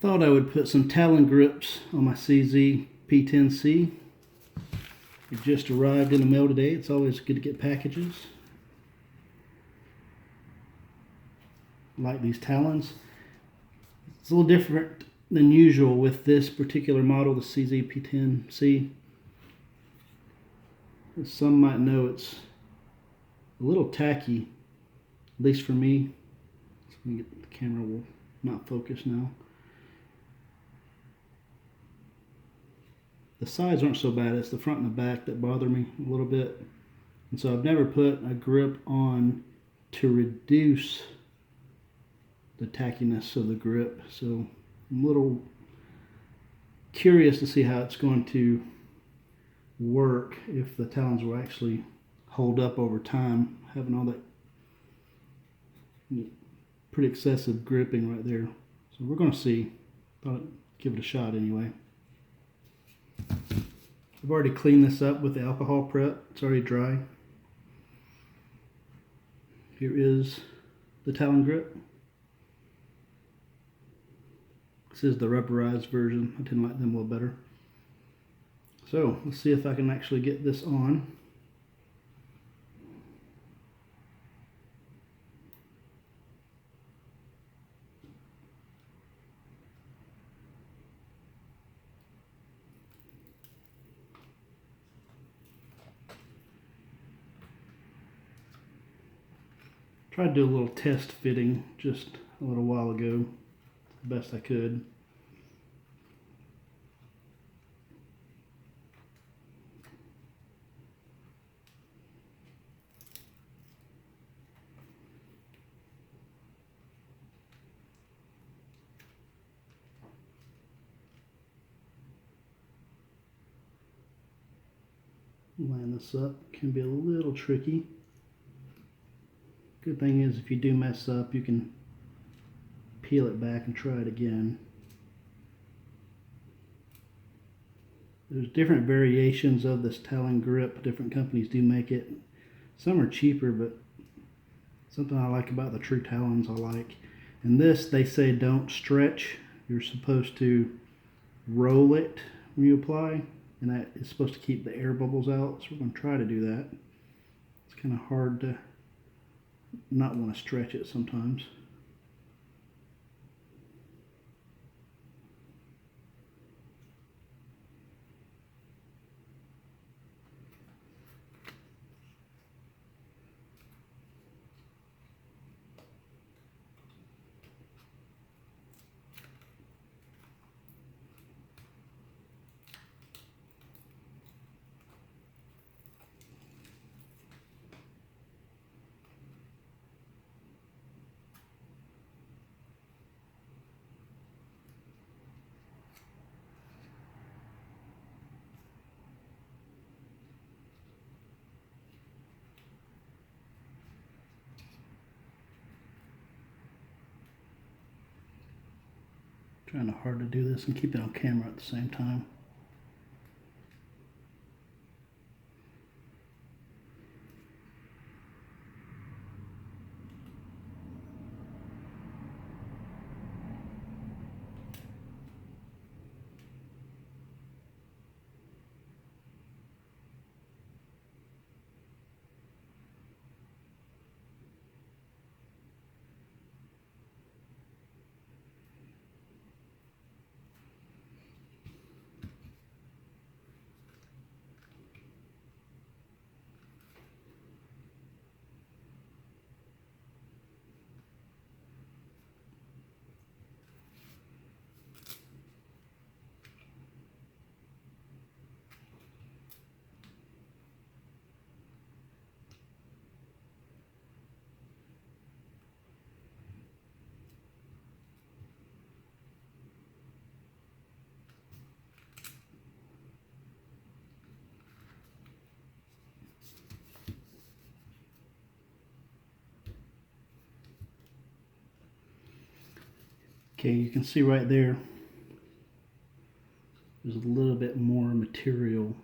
Thought I would put some Talon grips on my CZ P10c. It just arrived in the mail today. It's always good to get packages. Like these Talons. It's a little different than usual with this particular model, the CZ P10c. As some might know, it's a little tacky, at least for me. So the camera will not focus now. The sides aren't so bad, it's the front and the back that bother me a little bit. And so I've never put a grip on to reduce the tackiness of the grip. So I'm a little curious to see how it's going to work if the Talons will actually hold up over time, having all that pretty excessive gripping right there. So we're going to see. Thought I'd give it a shot anyway. I've already cleaned this up with the alcohol prep. It's already dry. Here is the Talon grip. This is the rubberized version. I tend to like them a little better. So let's see if I can actually get this on. Tried to do a little test fitting just a little while ago, the best I could. Line this up can be a little tricky. Good thing is if you do mess up, you can peel it back and try it again. There's different variations of this Talon grip. Different companies do make it. Some are cheaper, but something I like about the true Talons I like. And this, they say don't stretch. You're supposed to roll it when you apply, and that is supposed to keep the air bubbles out. So we're going to try to do that. It's kind of hard to not want to stretch it sometimes. Trying hard to do this and keep it on camera at the same time. Okay, you can see right there, there's a little bit more material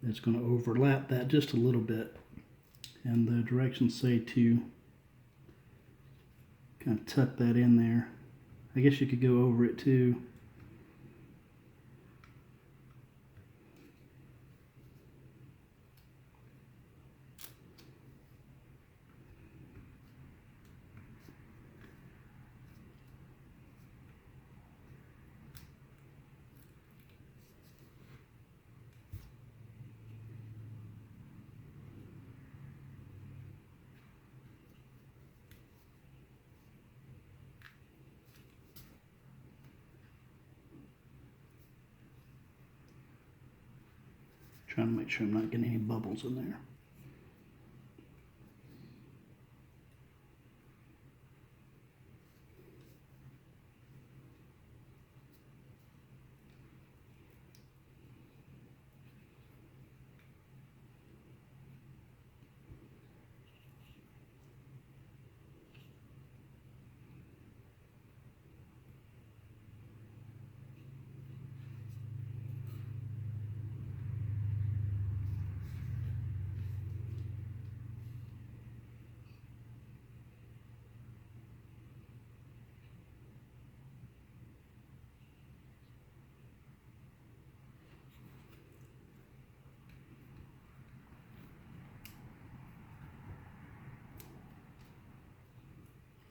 that's going to overlap that just a little bit. And the directions say to kind of tuck that in there I guess you could go over it too. Trying to make sure I'm not getting any bubbles in there.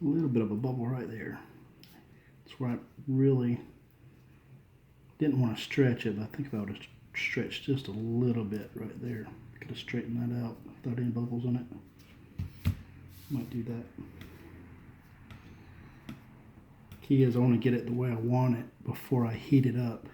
A little bit of a bubble right there. That's where I really didn't want to stretch it, but I think if I would have stretched just a little bit right there, I could have straightened that out without any bubbles in it. Might do that. Key is I want to get it the way I want it before I heat it up.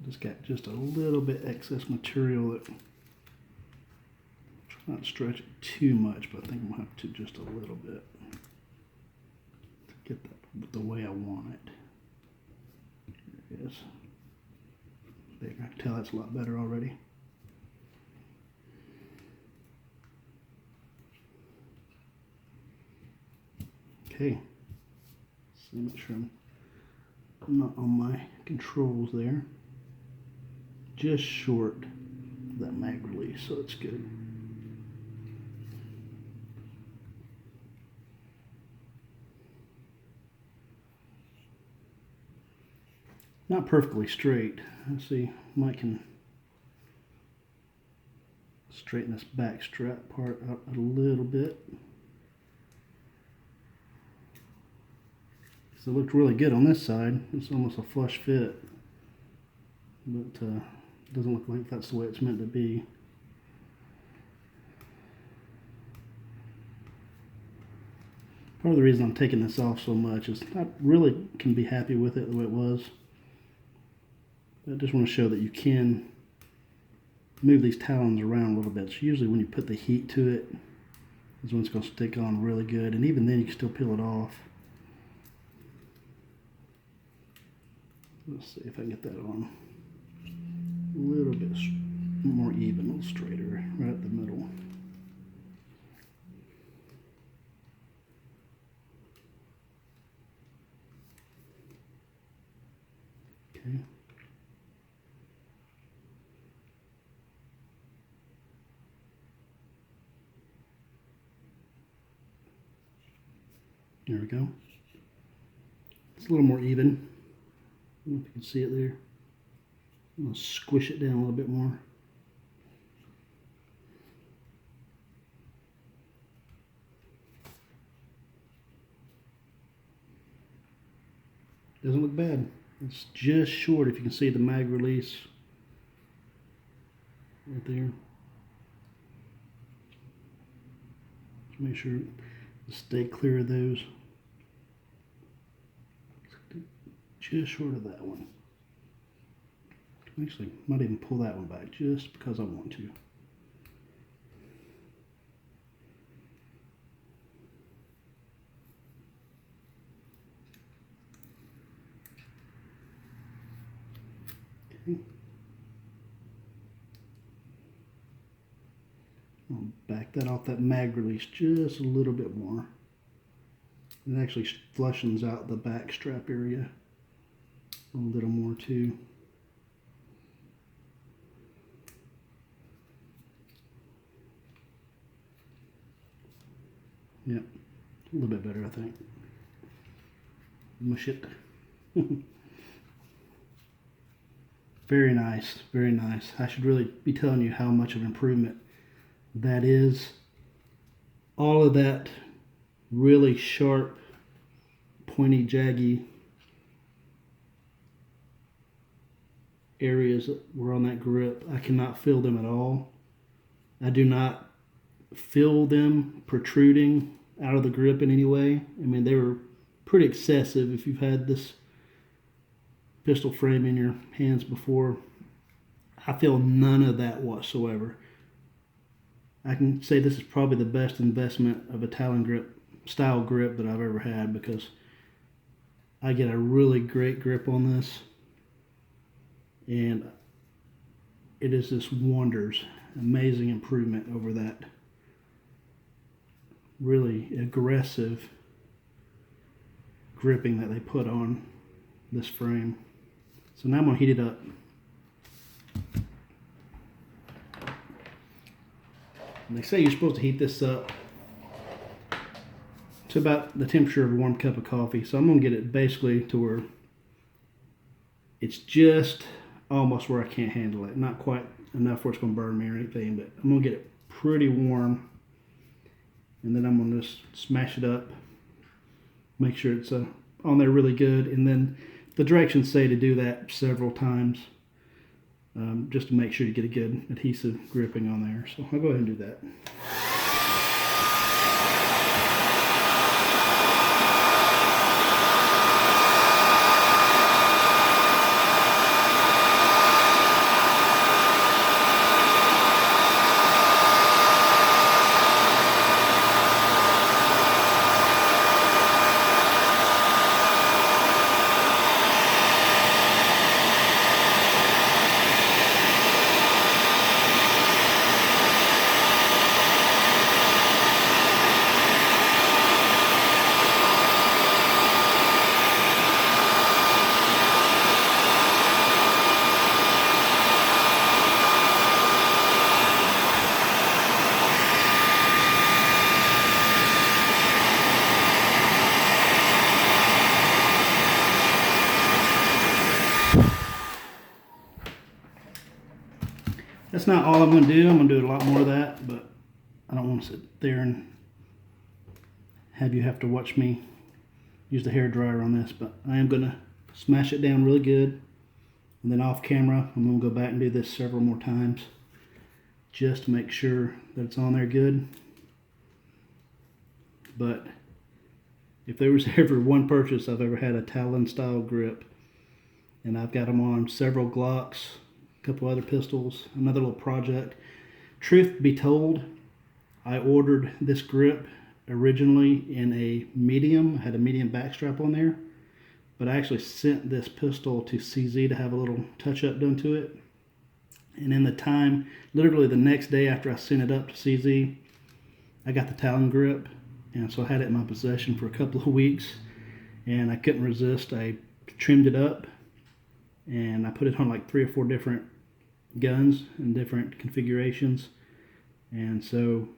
Just got just a little bit excess material that try not to stretch it too much, but I think I'm gonna have to just a little bit to get that the way I want it. There it is. There, I can tell that's a lot better already. Okay, so make sure I'm not on my controls there. Just short that mag release, so it's good. Not perfectly straight. Let's see, Mike can straighten this back strap part up a little bit. So it looked really good on this side. It's almost a flush fit, but doesn't look like that's the way it's meant to be. Part of the reason I'm taking this off so much is I really can be happy with it the way it was. I just want to show that you can move these talons around a little bit. So usually when you put the heat to it is when it's going to stick on really good, and even then you can still peel it off. Let's see if I can get that on a little bit more even, a little straighter, right at the middle. Okay. There we go. It's a little more even. I don't know if you can see it there. I'm going to squish it down a little bit more. Doesn't look bad. It's just short, if you can see the mag release right there. Just make sure to stay clear of those. Just short of that one. Actually, might even pull that one back just because I want to. Okay. I'll back that off that mag release just a little bit more. It actually flushens out the back strap area. a little more too. Yep, a little bit better, I think. Mush it. Very nice, very nice. I should really be telling you how much of an improvement that is. All of that really sharp, pointy, jaggy areas that were on that grip, I cannot feel them at all. I do not feel them protruding out of the grip in any way. I mean, they were pretty excessive. If you've had this pistol frame in your hands before, I feel none of that whatsoever. I can say this is probably the best investment of a Talon grip, style grip, that I've ever had, because I get a really great grip on this, and it is just wonders. Amazing improvement over that really aggressive gripping that they put on this frame. So now I'm going to heat it up. And they say you're supposed to heat this up to about the temperature of a warm cup of coffee. So I'm going to get it basically to where it's just almost where I can't handle it. Not quite enough where it's going to burn me or anything, but I'm going to get it pretty warm. And then I'm going to just smash it up. Make sure it's on there really good. And then the directions say to do that several times, just to make sure you get a good adhesive gripping on there. So I'll go ahead and do that. That's not all I'm going to do. I'm going to do a lot more of that, but I don't want to sit there and have you have to watch me use the hair dryer on this. But I am going to smash it down really good, and then off camera I'm going to go back and do this several more times just to make sure that it's on there good. But if there was ever one purchase I've ever had a Talon style grip, and I've got them on several Glocks, couple other pistols, another little project. Truth be told, I ordered this grip originally in a medium. I had a medium backstrap on there, but I actually sent this pistol to CZ to have a little touch-up done to it. And in the time, literally the next day after I sent it up to CZ, I got the Talon grip, and so I had it in my possession for a couple of weeks, and I couldn't resist. I trimmed it up, and I put it on like 3 or 4 different guns in different configurations. And so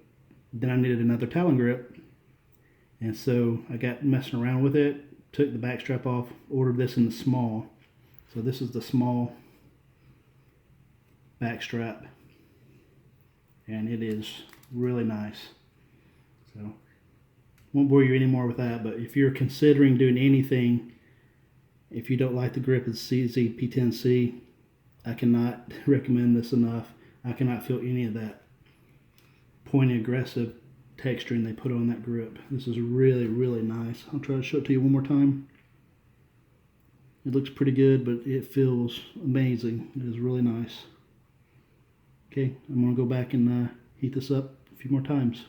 then I needed another Talon grip, and so I got messing around with it, took the backstrap off, ordered this in the small. So this is the small backstrap, and it is really nice. So won't bore you anymore with that, but if you're considering doing anything, if you don't like the grip of the CZ P10c, I cannot recommend this enough. I cannot feel any of that pointy, aggressive texturing they put on that grip. This is really, really nice. I'll try to show it to you one more time. It looks pretty good, but it feels amazing. It is really nice. Okay, I'm going to go back and heat this up a few more times.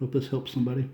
Hope this helps somebody.